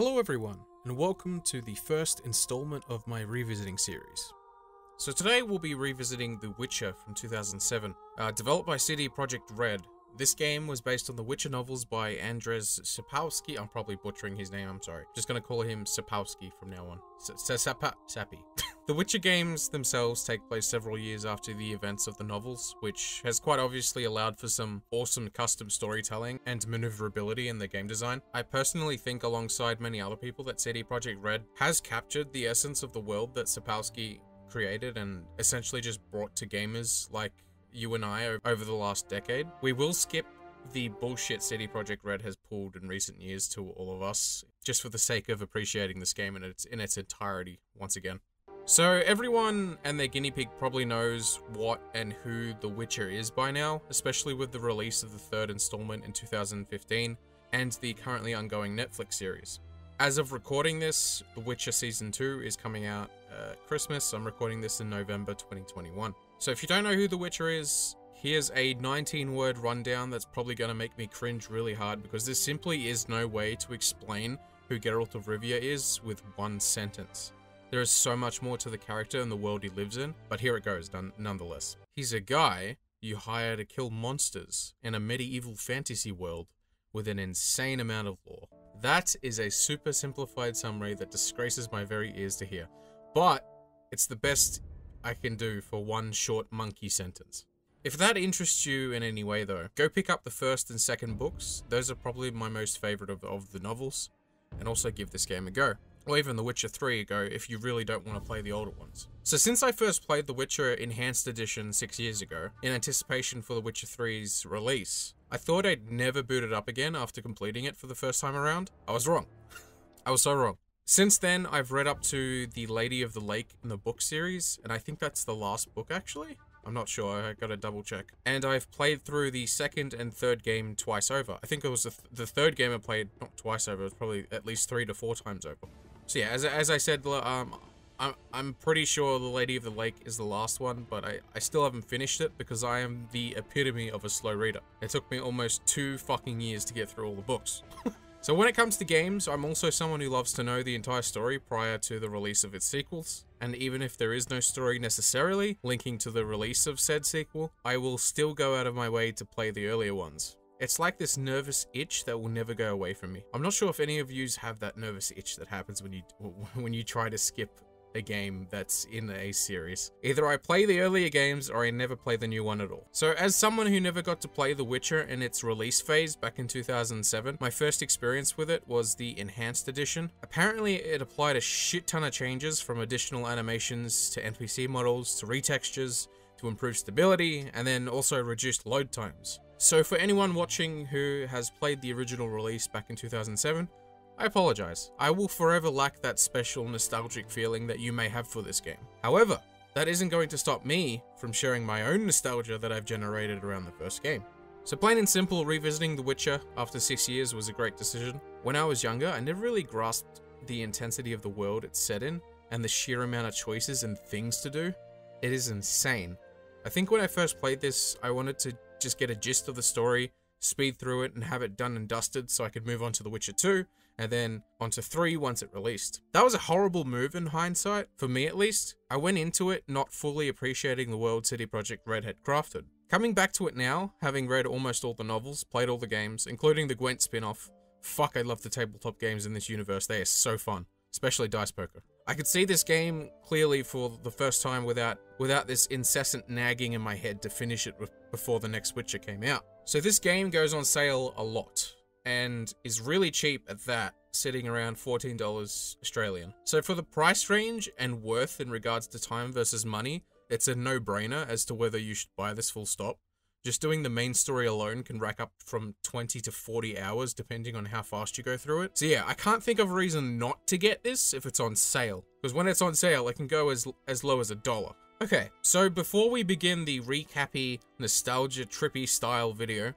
Hello everyone, and welcome to the first installment of my revisiting series. So today we'll be revisiting The Witcher from 2007. Developed by CD Projekt Red, this game was based on the Witcher novels by Andrzej Sapkowski. I'm probably butchering his name, I'm sorry. Just gonna call him Sapkowski from now on. Sappy. The Witcher games themselves take place several years after the events of the novels, which has quite obviously allowed for some awesome custom storytelling and maneuverability in the game design. I personally think, alongside many other people, that CD Projekt Red has captured the essence of the world that Sapkowski created and essentially just brought to gamers like you and I over the last decade. We will skip the bullshit CD Projekt Red has pulled in recent years to all of us, just for the sake of appreciating this game in its entirety once again. So everyone and their guinea pig probably knows what and who The Witcher is by now, especially with the release of the third installment in 2015 and the currently ongoing Netflix series. As of recording this, The Witcher Season 2 is coming out Christmas. I'm recording this in November 2021. So if you don't know who The Witcher is, here's a 19-word rundown that's probably going to make me cringe really hard, because there simply is no way to explain who Geralt of Rivia is with one sentence. There is so much more to the character and the world he lives in, but here it goes nonetheless. He's a guy you hire to kill monsters in a medieval fantasy world with an insane amount of lore. That is a super simplified summary that disgraces my very ears to hear, but it's the best I can do for one short monkey sentence. If that interests you in any way though, go pick up the first and second books. Those are probably my most favorite of the novels, and also give this game a go. Or even The Witcher 3 a go if you really don't want to play the older ones. So since I first played The Witcher Enhanced Edition 6 years ago, in anticipation for The Witcher 3's release, I thought I'd never boot it up again after completing it for the first time around. I was wrong. I was so wrong. Since then, I've read up to the Lady of the Lake in the book series, and I think that's the last book actually. I'm not sure, I gotta double check. And I've played through the second and third game twice over. I think it was the third game I played, not twice over, it was probably at least 3 to 4 times over. So yeah, as I said, I'm pretty sure the Lady of the Lake is the last one, but I still haven't finished it because I am the epitome of a slow reader. It took me almost 2 fucking years to get through all the books. So when it comes to games, I'm also someone who loves to know the entire story prior to the release of its sequels. And even if there is no story necessarily linking to the release of said sequel, I will still go out of my way to play the earlier ones. It's like this nervous itch that will never go away from me. I'm not sure if any of yous have that nervous itch that happens when you try to skip a game that's in a series. Either I play the earlier games or I never play the new one at all. So as someone who never got to play The Witcher in its release phase back in 2007, my first experience with it was the Enhanced Edition. Apparently it applied a shit ton of changes, from additional animations to NPC models to retextures to improve stability, and then also reduced load times. So for anyone watching who has played the original release back in 2007, I apologize. I will forever lack that special nostalgic feeling that you may have for this game. However, that isn't going to stop me from sharing my own nostalgia that I've generated around the first game. So plain and simple, revisiting The Witcher after 6 years was a great decision. When I was younger, I never really grasped the intensity of the world it's set in and the sheer amount of choices and things to do. It is insane. I think when I first played this, I wanted to just get a gist of the story, speed through it, and have it done and dusted so I could move on to The Witcher 2, and then onto 3 once it released. That was a horrible move in hindsight, for me at least. I went into it not fully appreciating the world CD Projekt Red had crafted. Coming back to it now, having read almost all the novels, played all the games, including the Gwent spin-off, fuck, I love the tabletop games in this universe, they are so fun. Especially Dice Poker. I could see this game clearly for the first time without this incessant nagging in my head to finish it before the next Witcher came out. So this game goes on sale a lot, and is really cheap at that, sitting around $14 Australian. So for the price range and worth in regards to time versus money, it's a no-brainer as to whether you should buy this full stop. Just doing the main story alone can rack up from 20 to 40 hours depending on how fast you go through it. So yeah, I can't think of a reason not to get this if it's on sale, because when it's on sale, it can go as low as $1. Okay, so before we begin the recappy, nostalgia trippy style video,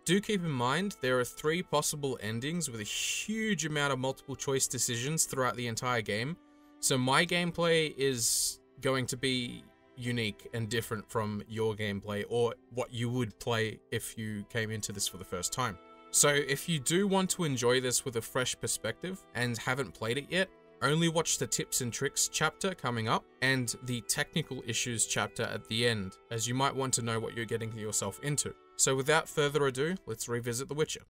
do keep in mind there are 3 possible endings with a huge amount of multiple choice decisions throughout the entire game. So my gameplay is going to be unique and different from your gameplay or what you would play if you came into this for the first time. So if you do want to enjoy this with a fresh perspective and haven't played it yet, only watch the tips and tricks chapter coming up and the technical issues chapter at the end, as you might want to know what you're getting yourself into. So without further ado, let's revisit The Witcher.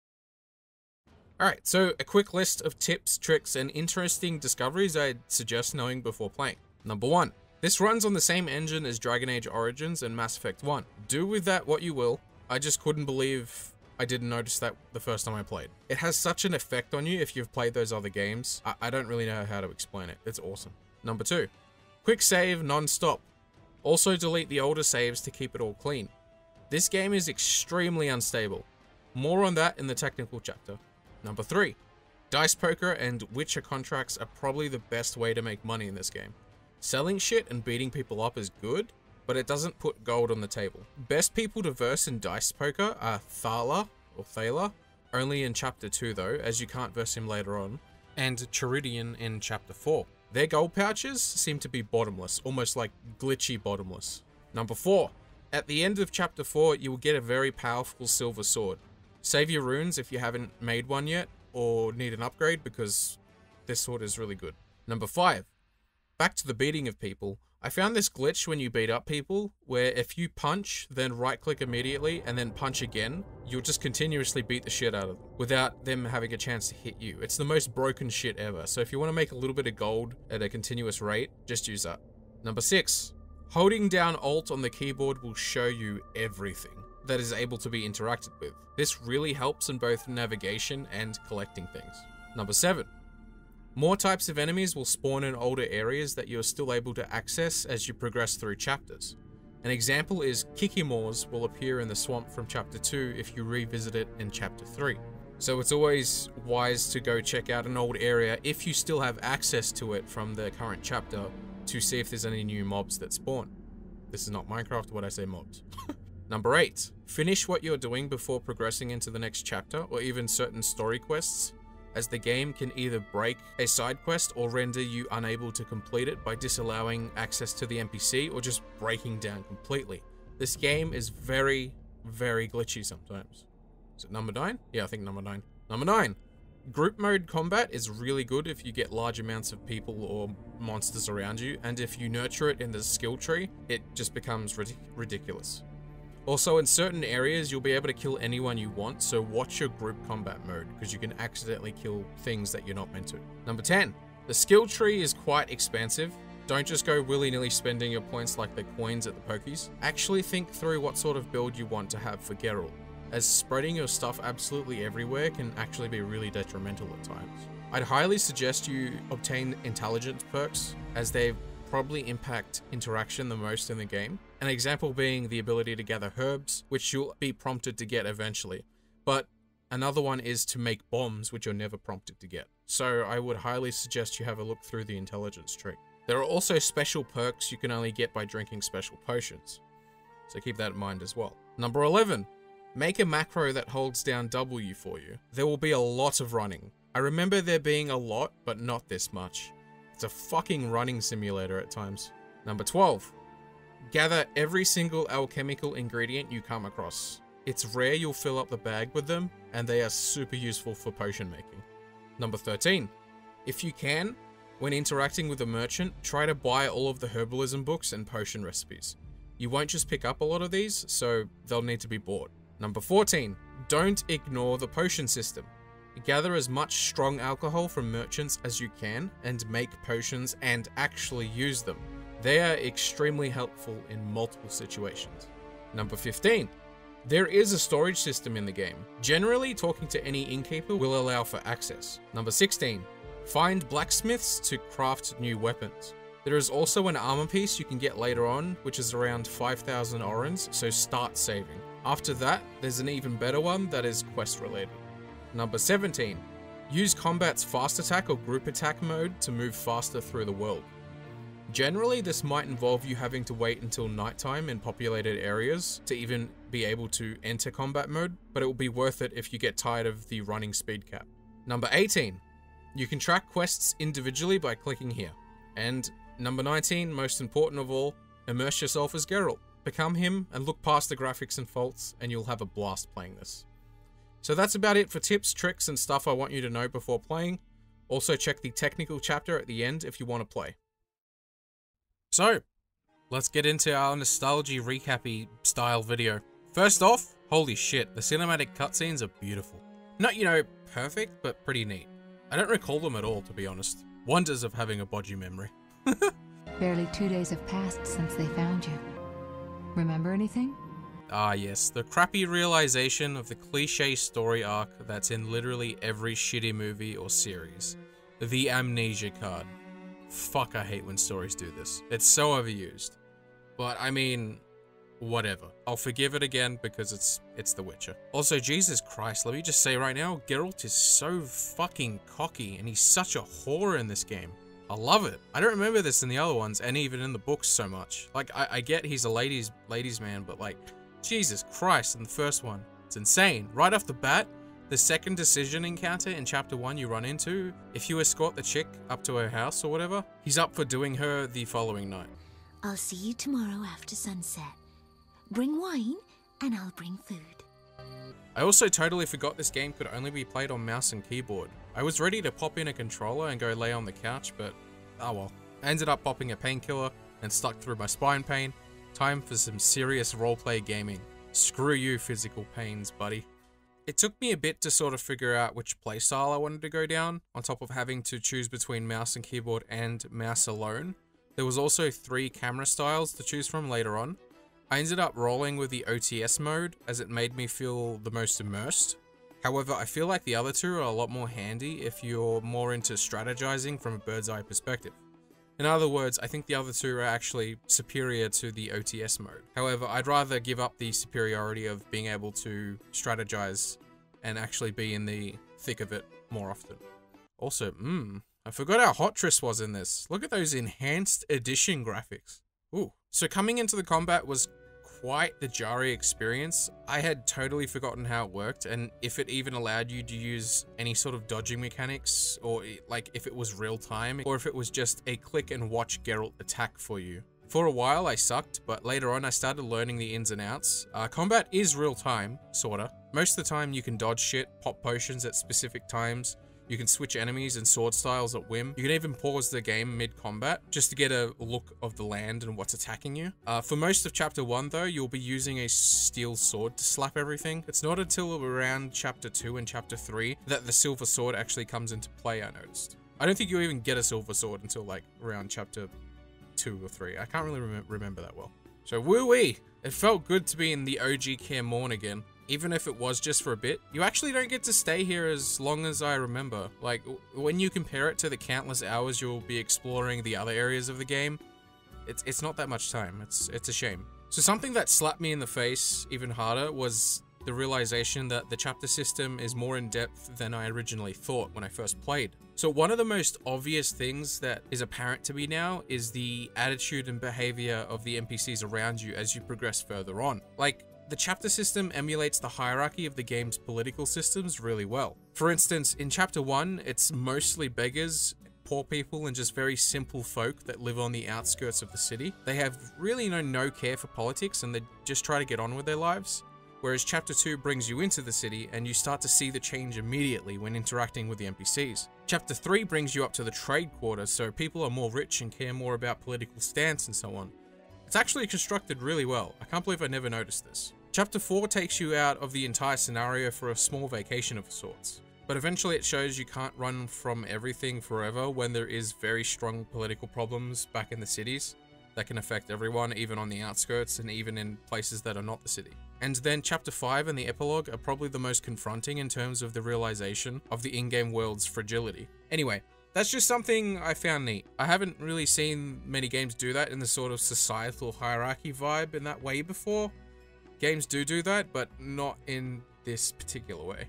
Alright, so a quick list of tips, tricks, and interesting discoveries I'd suggest knowing before playing. Number 1. This runs on the same engine as Dragon Age Origins and Mass Effect 1. Do with that what you will. I just couldn't believe I didn't notice that the first time I played. It has such an effect on you if you've played those other games. I don't really know how to explain it. It's awesome. Number 2. Quick save non-stop. Also delete the older saves to keep it all clean. This game is extremely unstable. More on that in the technical chapter. Number 3. Dice poker and Witcher contracts are probably the best way to make money in this game. Selling shit and beating people up is good, but it doesn't put gold on the table. Best people to verse in dice poker are Thaler, only in chapter 2 though, as you can't verse him later on, and Charidian in chapter 4. Their gold pouches seem to be bottomless, almost like glitchy bottomless. Number 4. At the end of chapter 4, you will get a very powerful silver sword. Save your runes if you haven't made one yet, or need an upgrade, because this sword is really good. Number 5. Back to the beating of people. I found this glitch when you beat up people, where if you punch, then right-click immediately, and then punch again, you'll just continuously beat the shit out of them, without them having a chance to hit you. It's the most broken shit ever, so if you want to make a little bit of gold at a continuous rate, just use that. Number 6. Holding down Alt on the keyboard will show you everything that is able to be interacted with. This really helps in both navigation and collecting things. Number 7. More types of enemies will spawn in older areas that you're still able to access as you progress through chapters. An example is Kikimors will appear in the swamp from chapter 2 if you revisit it in chapter 3. So it's always wise to go check out an old area if you still have access to it from the current chapter to see if there's any new mobs that spawn. This is not Minecraft when I say mobs. Number 8. Finish what you're doing before progressing into the next chapter or even certain story quests, as the game can either break a side quest or render you unable to complete it by disallowing access to the NPC or just breaking down completely. This game is very, very glitchy sometimes. Is it number 9? Yeah, I think number 9. Number 9. Group mode combat is really good if you get large amounts of people or monsters around you, and if you nurture it in the skill tree, it just becomes ridiculous. Also, in certain areas, you'll be able to kill anyone you want, so watch your group combat mode, because you can accidentally kill things that you're not meant to. Number 10. The skill tree is quite expansive. Don't just go willy-nilly spending your points like the coins at the pokies. Actually think through what sort of build you want to have for Geralt, as spreading your stuff absolutely everywhere can actually be really detrimental at times. I'd highly suggest you obtain intelligence perks, as they probably impact interaction the most in the game. An example being the ability to gather herbs, which you'll be prompted to get eventually. But another one is to make bombs, which you're never prompted to get. So I would highly suggest you have a look through the intelligence tree. There are also special perks you can only get by drinking special potions, so keep that in mind as well. Number 11. Make a macro that holds down W for you. There will be a lot of running. I remember there being a lot, but not this much. It's a fucking running simulator at times. Number 12. Gather every single alchemical ingredient you come across. It's rare you'll fill up the bag with them, and they are super useful for potion making. Number 13. If you can, when interacting with a merchant, try to buy all of the herbalism books and potion recipes. You won't just pick up a lot of these, so they'll need to be bought. Number 14. Don't ignore the potion system. Gather as much strong alcohol from merchants as you can and make potions and actually use them. They are extremely helpful in multiple situations. Number 15. There is a storage system in the game. Generally, talking to any innkeeper will allow for access. Number 16. Find blacksmiths to craft new weapons. There is also an armor piece you can get later on, which is around 5,000 orens, so start saving. After that, there's an even better one that is quest related. Number 17. Use combat's fast attack or group attack mode to move faster through the world. Generally, this might involve you having to wait until nighttime in populated areas to even be able to enter combat mode, but it will be worth it if you get tired of the running speed cap. Number 18. You can track quests individually by clicking here. And number 19, most important of all, immerse yourself as Geralt. Become him and look past the graphics and faults, and you'll have a blast playing this. So that's about it for tips, tricks, and stuff I want you to know before playing. Also check the technical chapter at the end if you want to play. So, let's get into our nostalgia recappy style video. First off, holy shit, the cinematic cutscenes are beautiful. Not, you know, perfect, but pretty neat. I don't recall them at all, to be honest. Wonders of having a bodgy memory. Barely 2 days have passed since they found you. Remember anything? Ah yes, the crappy realization of the cliche story arc that's in literally every shitty movie or series. The amnesia card. Fuck, I hate when stories do this. It's so overused. But I mean, whatever. I'll forgive it again because it's The Witcher. Also, Jesus Christ, let me just say right now, Geralt is so fucking cocky and he's such a whore in this game. I love it. I don't remember this in the other ones and even in the books so much. Like, I get he's a ladies man, but like, Jesus Christ, in the first one, it's insane. Right off the bat, the second decision encounter in chapter 1 you run into, if you escort the chick up to her house or whatever, he's up for doing her the following night. I'll see you tomorrow after sunset. Bring wine, and I'll bring food. I also totally forgot this game could only be played on mouse and keyboard. I was ready to pop in a controller and go lay on the couch, but oh well. I ended up popping a painkiller and stuck through my spine pain. Time for some serious roleplay gaming. Screw you, physical pains, buddy. It took me a bit to sort of figure out which playstyle I wanted to go down, on top of having to choose between mouse and keyboard and mouse alone. There was also 3 camera styles to choose from later on. I ended up rolling with the OTS mode, as it made me feel the most immersed. However, I feel like the other 2 are a lot more handy if you're more into strategizing from a bird's eye perspective. In other words, I think the other 2 are actually superior to the OTS mode. However, I'd rather give up the superiority of being able to strategize and actually be in the thick of it more often. Also, I forgot how hot Triss was in this. Look at those enhanced edition graphics. Ooh. So coming into the combat was quite the jarring experience. I had totally forgotten how it worked and if it even allowed you to use any sort of dodging mechanics, or like if it was real time, or if it was just a click and watch Geralt attack for you. For a while I sucked, but later on I started learning the ins and outs. Combat is real time, sorta. Most of the time you can dodge shit, pop potions at specific times. You can switch enemies and sword styles at whim. You can even pause the game mid-combat just to get a look of the land and what's attacking you. For most of chapter 1 though, you'll be using a steel sword to slap everything. It's not until around chapter 2 and chapter 3 that the silver sword actually comes into play, I noticed. I don't think you even get a silver sword until like around chapter 2 or 3. I can't really remember that well. So woo-wee! It felt good to be in the OG Kaer Morhen again. Even if it was just for a bit, you actually don't get to stay here as long as I remember. Like, when you compare it to the countless hours you'll be exploring the other areas of the game, it's not that much time. It's a shame. So something that slapped me in the face even harder was the realization that the chapter system is more in depth than I originally thought when I first played. So one of the most obvious things that is apparent to me now is the attitude and behavior of the NPCs around you as you progress further on. Like, the chapter system emulates the hierarchy of the game's political systems really well. For instance, in chapter 1, it's mostly beggars, poor people, and just very simple folk that live on the outskirts of the city. They have really no care for politics and they just try to get on with their lives. Whereas chapter 2 brings you into the city and you start to see the change immediately when interacting with the NPCs. Chapter 3 brings you up to the trade quarter, so people are more rich and care more about political stance and so on. It's actually constructed really well. I can't believe I never noticed this. Chapter 4 takes you out of the entire scenario for a small vacation of sorts, but eventually it shows you can't run from everything forever when there is very strong political problems back in the cities that can affect everyone, even on the outskirts and even in places that are not the city. And then chapter 5 and the epilogue are probably the most confronting in terms of the realization of the in-game world's fragility. Anyway, that's just something I found neat. I haven't really seen many games do that in the sort of societal hierarchy vibe in that way before. Games do that, but not in this particular way.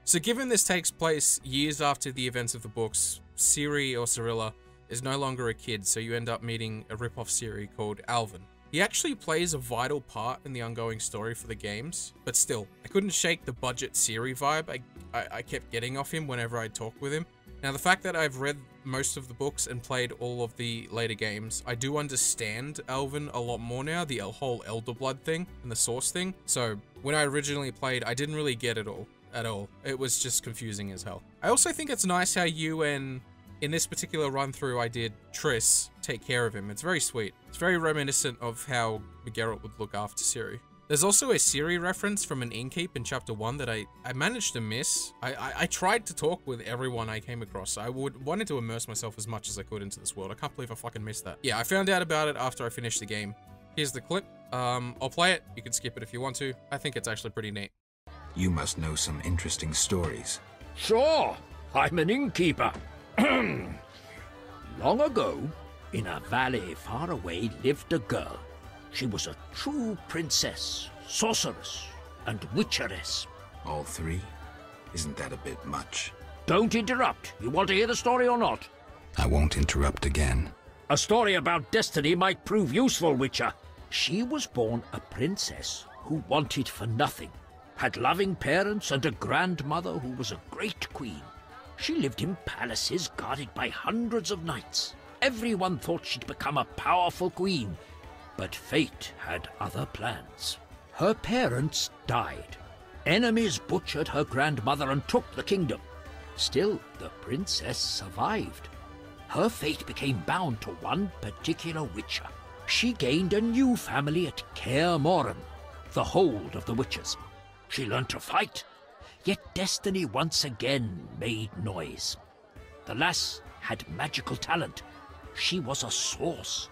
So given this takes place years after the events of the books, Ciri or Cirilla is no longer a kid, so you end up meeting a rip-off Ciri called Alvin. He actually plays a vital part in the ongoing story for the games, but still, I couldn't shake the budget Ciri vibe I kept getting off him whenever I talked with him. Now the fact that I've read most of the books and played all of the later games, I do understand Alvin a lot more now, the whole Elder Blood thing and the Source thing. So when I originally played, I didn't really get it all. at all. It was just confusing as hell. I also think it's nice how you and, in this particular run through I did, Triss, take care of him. It's very sweet. It's very reminiscent of how Geralt would look after Ciri. There's also a Ciri reference from an innkeep in chapter 1 that I managed to miss. I tried to talk with everyone I came across. I wanted to immerse myself as much as I could into this world. I can't believe I fucking missed that. Yeah, I found out about it after I finished the game. Here's the clip. I'll play it. You can skip it if you want to. I think it's actually pretty neat. You must know some interesting stories. Sure, I'm an innkeeper. Long ago, in a valley far away lived a girl. She was a true princess, sorceress, and witcheress. All three? Isn't that a bit much? Don't interrupt. You want to hear the story or not? I won't interrupt again. A story about destiny might prove useful, Witcher. She was born a princess who wanted for nothing, had loving parents and a grandmother who was a great queen. She lived in palaces guarded by hundreds of knights. Everyone thought she'd become a powerful queen, but fate had other plans. Her parents died. Enemies butchered her grandmother and took the kingdom. Still, the princess survived. Her fate became bound to one particular witcher. She gained a new family at Kaer Morhen, the hold of the witches. She learned to fight, yet destiny once again made noise. The lass had magical talent. She was a source.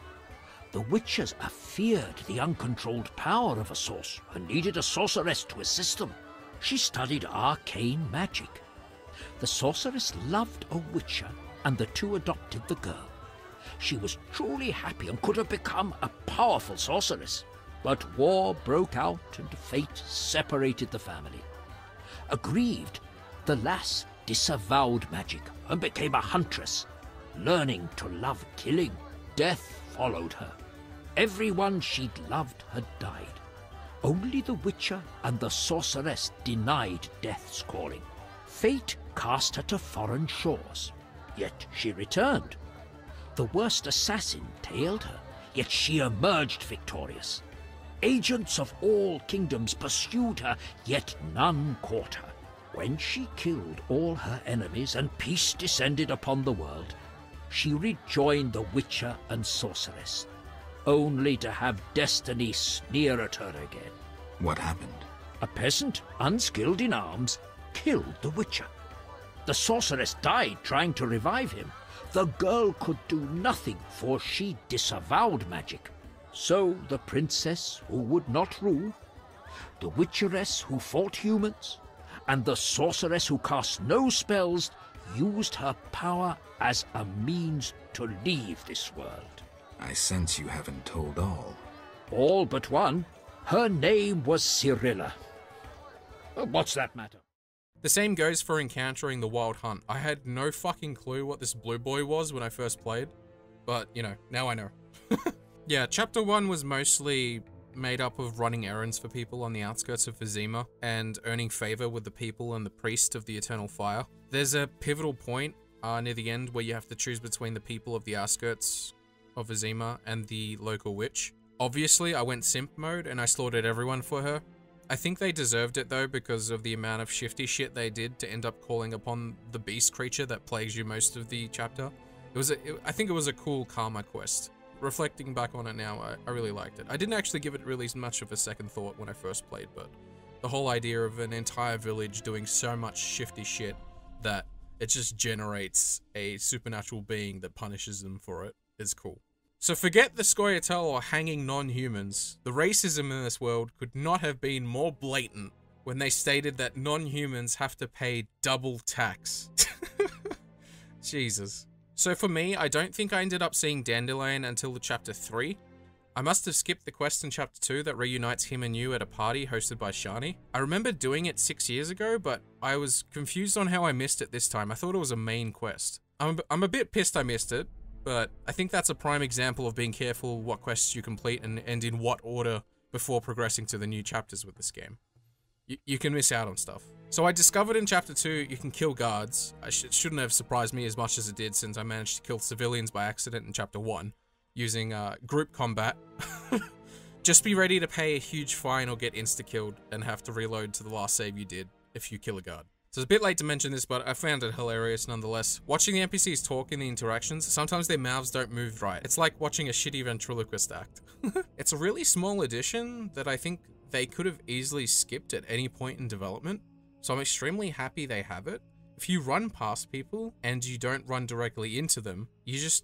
The witches feared the uncontrolled power of a source and needed a sorceress to assist them. She studied arcane magic. The sorceress loved a witcher, and the two adopted the girl. She was truly happy and could have become a powerful sorceress. But war broke out and fate separated the family. Aggrieved, the lass disavowed magic and became a huntress. Learning to love killing, death followed her. Everyone she'd loved had died. Only the witcher and the sorceress denied death's calling. Fate cast her to foreign shores, yet she returned. The worst assassin tailed her, yet she emerged victorious. Agents of all kingdoms pursued her, yet none caught her. When she killed all her enemies and peace descended upon the world, she rejoined the witcher and sorceress, only to have destiny sneer at her again. What happened? A peasant, unskilled in arms, killed the witcher. The sorceress died trying to revive him. The girl could do nothing, for she disavowed magic. So the princess who would not rule, the witcheress who fought humans, and the sorceress who cast no spells used her power as a means to leave this world. I sense you haven't told all. All but one. Her name was Cyrilla. What's that matter? The same goes for encountering the Wild Hunt. I had no fucking clue what this blue boy was when I first played, but, you know, now I know. Yeah, Chapter 1 was mostly made up of running errands for people on the outskirts of Vizima and earning favor with the people and the priest of the Eternal Fire. There's a pivotal point near the end where you have to choose between the people of the outskirts of Vizima and the local witch. Obviously, I went simp mode and I slaughtered everyone for her. I think they deserved it though because of the amount of shifty shit they did to end up calling upon the beast creature that plagues you most of the chapter. I think it was a cool karma quest. Reflecting back on it now, I really liked it. I didn't actually give it really much of a second thought when I first played, but the whole idea of an entire village doing so much shifty shit that it just generates a supernatural being that punishes them for it is cool. So forget the Scoia'tael or hanging non-humans. The racism in this world could not have been more blatant when they stated that non-humans have to pay double tax. Jesus. So for me, I don't think I ended up seeing Dandelion until chapter 3. I must have skipped the quest in chapter 2 that reunites him and you at a party hosted by Shani. I remember doing it 6 years ago, but I was confused on how I missed it this time. I thought it was a main quest. I'm a bit pissed I missed it, but I think that's a prime example of being careful what quests you complete and in what order before progressing to the new chapters with this game. You can miss out on stuff. So I discovered in chapter 2 you can kill guards. It shouldn't have surprised me as much as it did since I managed to kill civilians by accident in chapter 1 using group combat. Just be ready to pay a huge fine or get insta-killed and have to reload to the last save you did if you kill a guard. So it's a bit late to mention this, but I found it hilarious nonetheless. Watching the NPCs talk in the interactions, sometimes their mouths don't move right. It's like watching a shitty ventriloquist act. It's a really small addition that I think they could have easily skipped at any point in development, so I'm extremely happy they have it. If you run past people and you don't run directly into them, you just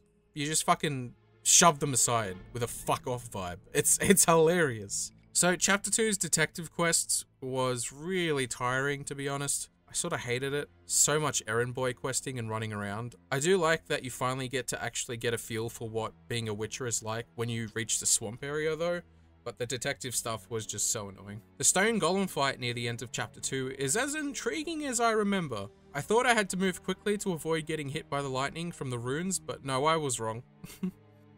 fucking shove them aside with a fuck off vibe. It's hilarious. So chapter 2's detective quest was really tiring, to be honest. I sort of hated it. So much errand boy questing and running around. I do like that you finally get to actually get a feel for what being a witcher is like when you reach the swamp area though, but the detective stuff was just so annoying. The stone golem fight near the end of chapter 2 is as intriguing as I remember. I thought I had to move quickly to avoid getting hit by the lightning from the runes, but no, I was wrong.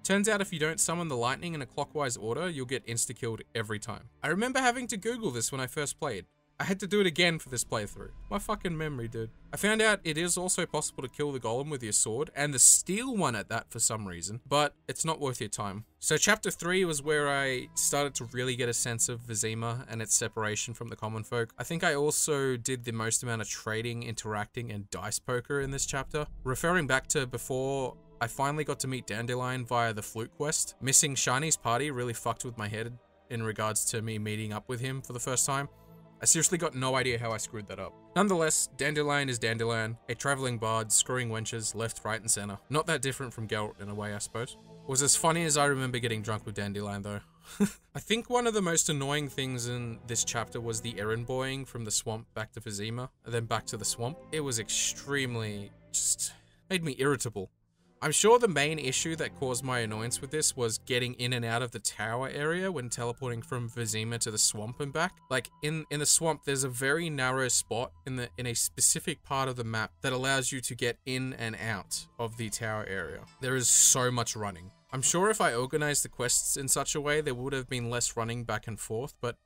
Turns out if you don't summon the lightning in a clockwise order, you'll get insta-killed every time. I remember having to Google this when I first played. I had to do it again for this playthrough. My fucking memory, dude. I found out it is also possible to kill the golem with your sword, and the steel one at that for some reason, but it's not worth your time. So chapter 3 was where I started to really get a sense of Vizima and its separation from the common folk. I think I also did the most amount of trading, interacting, and dice poker in this chapter. Referring back to before, I finally got to meet Dandelion via the flute quest. Missing Shiny's party really fucked with my head in regards to me meeting up with him for the first time. I seriously got no idea how I screwed that up. Nonetheless, Dandelion is Dandelion, a traveling bard screwing wenches left, right, and center. Not that different from Geralt in a way, I suppose. Was as funny as I remember getting drunk with Dandelion though. I think one of the most annoying things in this chapter was the errand boying from the swamp back to Vizima, and then back to the swamp. It was extremely, just made me irritable. I'm sure the main issue that caused my annoyance with this was getting in and out of the tower area when teleporting from Vizima to the swamp and back. Like, in the swamp, there's a very narrow spot in a specific part of the map that allows you to get in and out of the tower area. There is so much running. I'm sure if I organized the quests in such a way, there would have been less running back and forth, but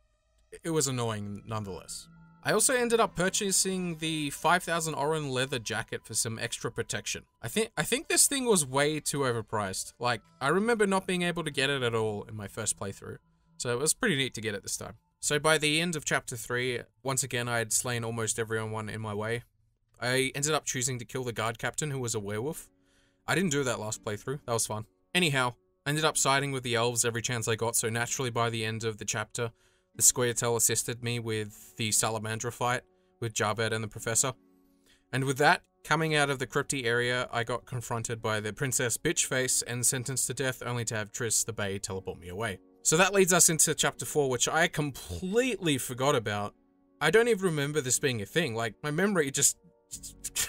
it was annoying nonetheless. I also ended up purchasing the 5,000 Oran leather jacket for some extra protection. I think this thing was way too overpriced. Like, I remember not being able to get it at all in my first playthrough, so it was pretty neat to get it this time. So by the end of chapter 3, once again I had slain almost everyone in my way. I ended up choosing to kill the guard captain who was a werewolf. I didn't do that last playthrough, that was fun. Anyhow, I ended up siding with the elves every chance I got, so naturally by the end of the chapter, the Squirtle assisted me with the Salamandra fight with Jarbet and the Professor. And with that, coming out of the crypty area, I got confronted by the Princess Bitchface and sentenced to death only to have Triss the Bay teleport me away. So that leads us into chapter 4, which I completely forgot about. I don't even remember this being a thing, like my memory just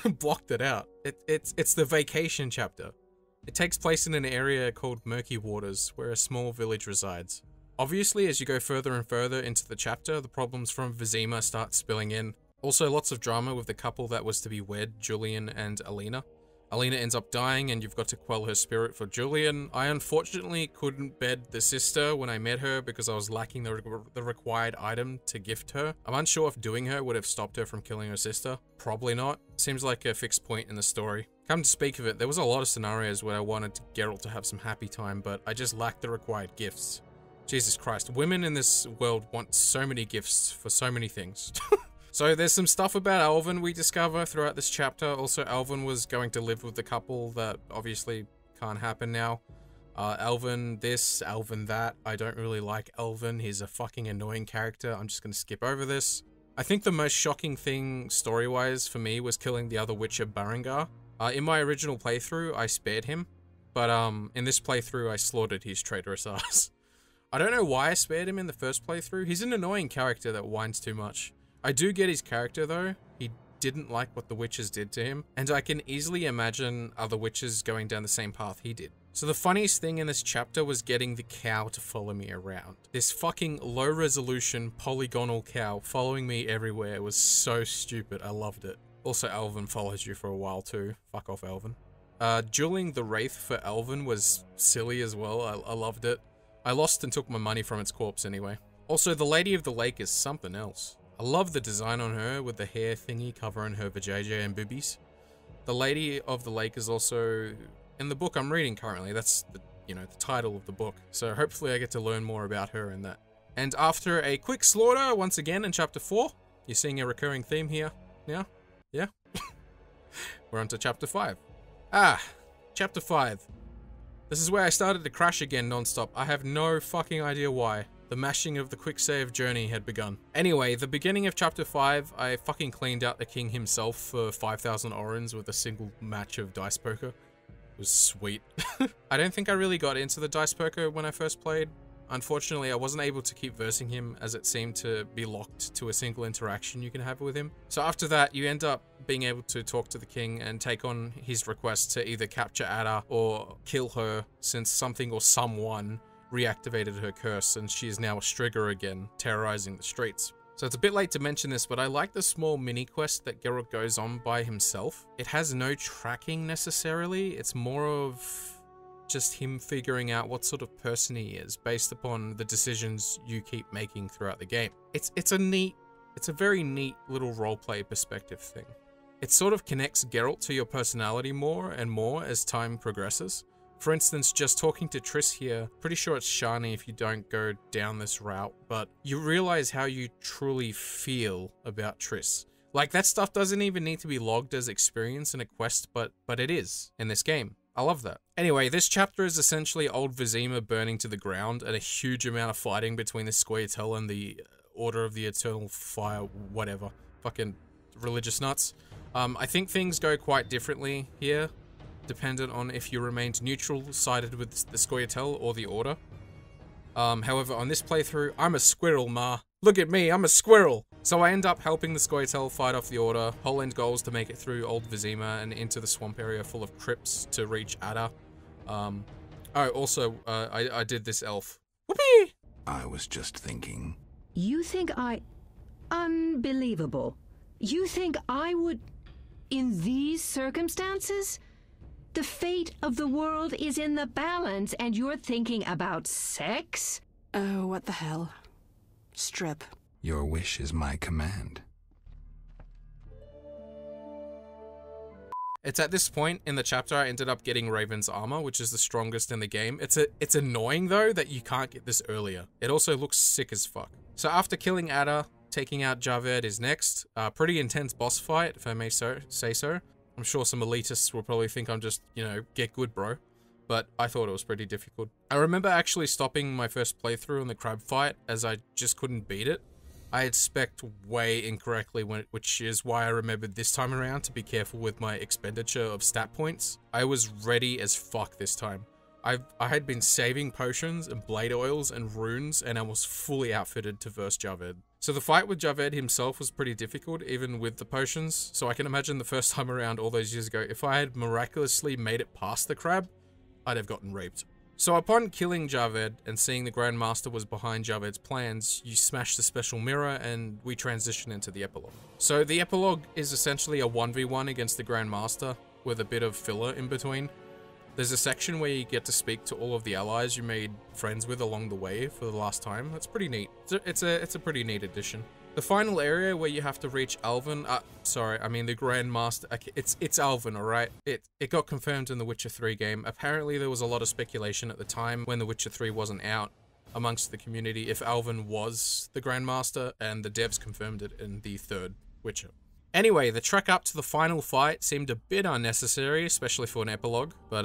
blocked it out. It's the vacation chapter. It takes place in an area called Murky Waters, where a small village resides. Obviously, as you go further and further into the chapter, the problems from Vizima start spilling in. Also, lots of drama with the couple that was to be wed, Julian and Alina. Alina ends up dying and you've got to quell her spirit for Julian. I unfortunately couldn't bed the sister when I met her because I was lacking the required item to gift her. I'm unsure if doing her would have stopped her from killing her sister. Probably not. Seems like a fixed point in the story. Come to speak of it, there was a lot of scenarios where I wanted Geralt to have some happy time, but I just lacked the required gifts. Jesus Christ, women in this world want so many gifts for so many things. So there's some stuff about Alvin we discover throughout this chapter. Also, Alvin was going to live with the couple that obviously can't happen now. Alvin this, Alvin that. I don't really like Alvin. He's a fucking annoying character. I'm just gonna skip over this. I think the most shocking thing story-wise for me was killing the other Witcher, Berengar. In my original playthrough, I spared him. But in this playthrough, I slaughtered his traitorous ass. I don't know why I spared him in the first playthrough. He's an annoying character that whines too much. I do get his character though. He didn't like what the witches did to him, and I can easily imagine other witches going down the same path he did. So the funniest thing in this chapter was getting the cow to follow me around. This fucking low resolution polygonal cow following me everywhere was so stupid. I loved it. Also, Alvin follows you for a while too. Fuck off, Alvin. Dueling the Wraith for Alvin was silly as well. I loved it. I lost and took my money from its corpse anyway. Also, the Lady of the Lake is something else. I love the design on her with the hair thingy covering her vajayjay and boobies. The Lady of the Lake is also in the book I'm reading currently. That's the title of the book. So hopefully I get to learn more about her in that. And after a quick slaughter once again in chapter 4, You're seeing a recurring theme here now? Yeah? We're on to Chapter 5. Chapter 5. This is where I started to crash again non-stop. I have no fucking idea why. The mashing of the quick save journey had begun. Anyway, the beginning of Chapter 5, I fucking cleaned out the king himself for 5,000 orens with a single match of dice poker. It was sweet. I don't think I really got into the dice poker when I first played. Unfortunately, I wasn't able to keep versing him as it seemed to be locked to a single interaction you can have with him. So after that, you end up being able to talk to the king and take on his request to either capture Ada or kill her, since something or someone reactivated her curse and she is now a Strigger again, terrorizing the streets. So it's a bit late to mention this, but I like the small mini quest that Geralt goes on by himself. It has no tracking necessarily, it's more of just him figuring out what sort of person he is based upon the decisions you keep making throughout the game. It's a very neat little roleplay perspective thing. It sort of connects Geralt to your personality more and more as time progresses. For instance, just talking to Triss here, pretty sure it's Shani if you don't go down this route, but you realize how you truly feel about Triss. Like, that stuff doesn't even need to be logged as experience in a quest, but it is in this game. I love that. Anyway, this chapter is essentially Old Vizima burning to the ground and a huge amount of fighting between the Scoia'tael and the Order of the Eternal Fire, whatever. Fucking religious nuts. I think things go quite differently here, dependent on if you remained neutral sided with the Scoia'tael or the Order. However, on this playthrough, I'm a squirrel, ma. Look at me, I'm a squirrel! So I end up helping the Scoia'tael fight off the Order. Whole end goal is to make it through Old Vizima and into the swamp area full of crypts to reach Ada. Also, I did this elf. Whoopee! I was just thinking. You think Unbelievable. You think I would... In these circumstances? The fate of the world is in the balance, and you're thinking about sex? Oh, what the hell. Strip. Your wish is my command. It's at this point in the chapter I ended up getting Raven's armor, which is the strongest in the game. It's annoying though that you can't get this earlier. It also looks sick as fuck. So after killing Ada, taking out Javed is next. Pretty intense boss fight, if I may say so. I'm sure some elitists will probably think I'm just, you know, get good bro. But I thought it was pretty difficult. I remember actually stopping my first playthrough in the crab fight as I just couldn't beat it. I had spec'd way incorrectly, which is why I remembered this time around to be careful with my expenditure of stat points. I was ready as fuck this time. I had been saving potions and blade oils and runes, and I was fully outfitted to verse Javed. So the fight with Javed himself was pretty difficult, even with the potions, so I can imagine the first time around all those years ago, if I had miraculously made it past the crab, I'd have gotten raped. So upon killing Javed and seeing the Grand Master was behind Javed's plans, you smash the special mirror and we transition into the epilogue. So the epilogue is essentially a 1v1 against the Grand Master with a bit of filler in between. There's a section where you get to speak to all of the allies you made friends with along the way for the last time. That's pretty neat. It's a pretty neat addition. The final area where you have to reach Alvin, the Grand Master, it's Alvin, alright? It got confirmed in the Witcher 3 game. Apparently there was a lot of speculation at the time when the Witcher 3 wasn't out amongst the community if Alvin was the Grand Master, and the devs confirmed it in the third Witcher. Anyway, the trek up to the final fight seemed a bit unnecessary, especially for an epilogue, but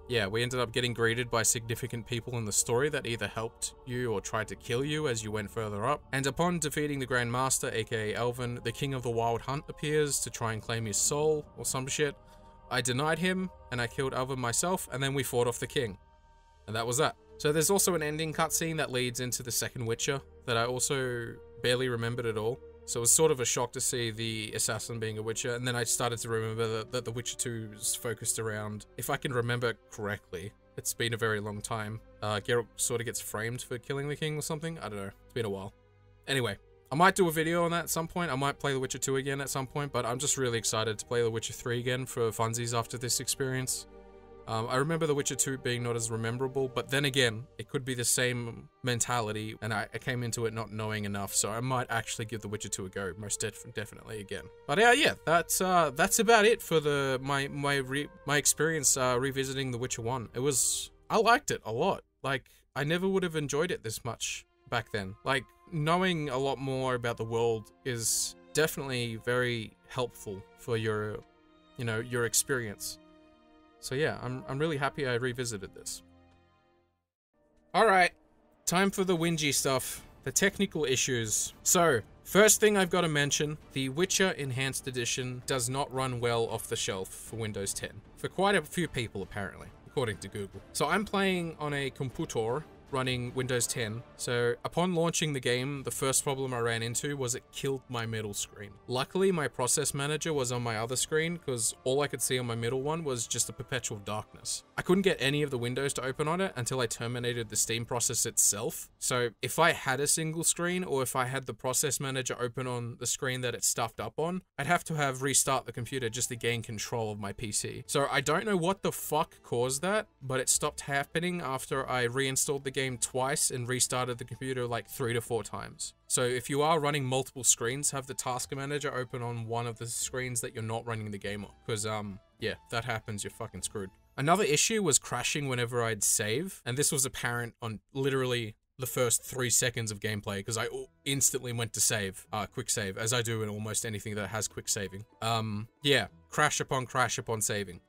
yeah, we ended up getting greeted by significant people in the story that either helped you or tried to kill you as you went further up, and upon defeating the Grand Master, aka Alvin, the King of the Wild Hunt appears to try and claim his soul, or some shit. I denied him, and I killed Alvin myself, and then we fought off the king. And that was that. So there's also an ending cutscene that leads into the second Witcher that I also barely remembered at all. So it was sort of a shock to see the assassin being a Witcher, and then I started to remember that The Witcher 2 is focused around, if I can remember correctly, it's been a very long time, Geralt sort of gets framed for killing the king or something? I don't know, it's been a while. Anyway, I might do a video on that at some point, I might play The Witcher 2 again at some point, but I'm just really excited to play The Witcher 3 again for funsies after this experience. I remember The Witcher 2 being not as memorable, but then again, it could be the same mentality, and I came into it not knowing enough, so I might actually give The Witcher 2 a go, most definitely again. But yeah, that's about it for my experience revisiting The Witcher 1. I liked it a lot. Like, I never would have enjoyed it this much back then. Like, knowing a lot more about the world is definitely very helpful for your, you know, your experience. So yeah, I'm really happy I revisited this. Alright, time for the whingy stuff. The technical issues. So, first thing I've got to mention, the Witcher Enhanced Edition does not run well off the shelf for Windows 10. For quite a few people, apparently, according to Google. So I'm playing on a computer running Windows 10. So upon launching the game, the first problem I ran into was it killed my middle screen. Luckily, my process manager was on my other screen because all I could see on my middle one was just a perpetual darkness. I couldn't get any of the windows to open on it until I terminated the Steam process itself. So if I had a single screen or if I had the process manager open on the screen that it's stuffed up on, I'd have to have restart the computer just to gain control of my PC. So I don't know what the fuck caused that, but it stopped happening after I reinstalled the game twice and restarted the computer like 3 to 4 times. So if you are running multiple screens, have the task manager open on one of the screens that you're not running the game on. Because, yeah, if that happens, you're fucking screwed. Another issue was crashing whenever I'd save, and this was apparent on literally the first 3 seconds of gameplay, because I instantly went to save, quick save, as I do in almost anything that has quick saving. Yeah, crash upon saving.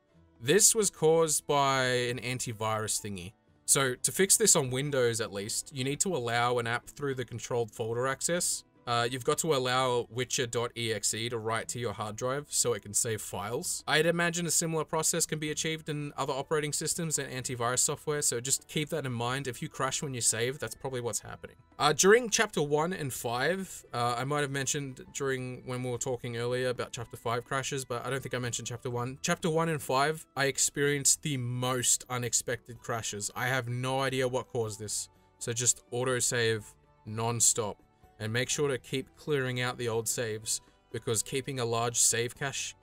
This was caused by an antivirus thingy. So to fix this on Windows at least, you need to allow an app through the controlled folder access. You've got to allow witcher.exe to write to your hard drive so it can save files. I'd imagine a similar process can be achieved in other operating systems and antivirus software, so just keep that in mind. If you crash when you save, that's probably what's happening. During Chapter 1 and 5, I might have mentioned when we were talking earlier about Chapter 5 crashes, but I don't think I mentioned Chapter 1. Chapter 1 and 5, I experienced the most unexpected crashes. I have no idea what caused this, so just autosave non-stop. And make sure to keep clearing out the old saves, because keeping a large save cache,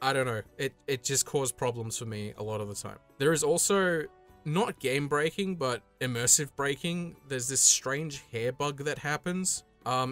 I don't know, it just caused problems for me a lot of the time. There is also, not game breaking, but immersive breaking. There's this strange hair bug that happens.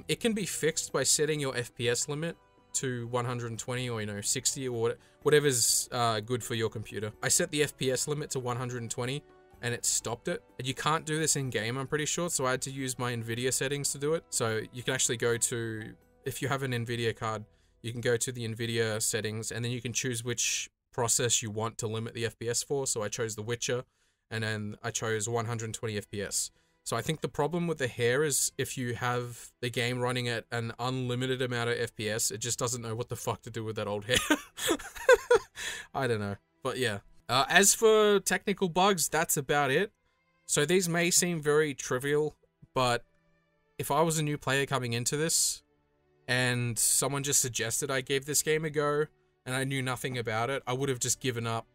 It can be fixed by setting your FPS limit to 120 or, you know, 60 or whatever's good for your computer. I set the FPS limit to 120. And it stopped it. And you can't do this in game, I'm pretty sure, so I had to use my NVIDIA settings to do it. So you can actually go to, if you have an NVIDIA card, you can go to the NVIDIA settings and then you can choose which process you want to limit the FPS for. So I chose The Witcher and then I chose 120 FPS. So I think the problem with the hair is if you have the game running at an unlimited amount of FPS, it just doesn't know what the fuck to do with that old hair. I don't know, but yeah. As for technical bugs, that's about it. So these may seem very trivial, but if I was a new player coming into this, and someone just suggested I gave this game a go, and I knew nothing about it, I would have just given up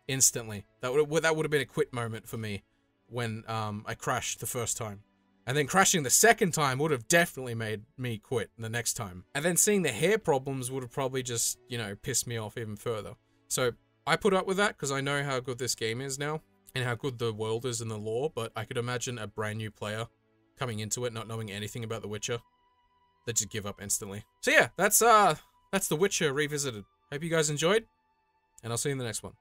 instantly. That would have been a quit moment for me when I crashed the first time. And then crashing the second time would have definitely made me quit the next time. And then seeing the hair problems would have probably just, you know, pissed me off even further. So I put up with that because I know how good this game is now and how good the world is in the lore, but I could imagine a brand new player coming into it not knowing anything about The Witcher. They'd just give up instantly. So yeah, that's The Witcher Revisited. Hope you guys enjoyed, and I'll see you in the next one.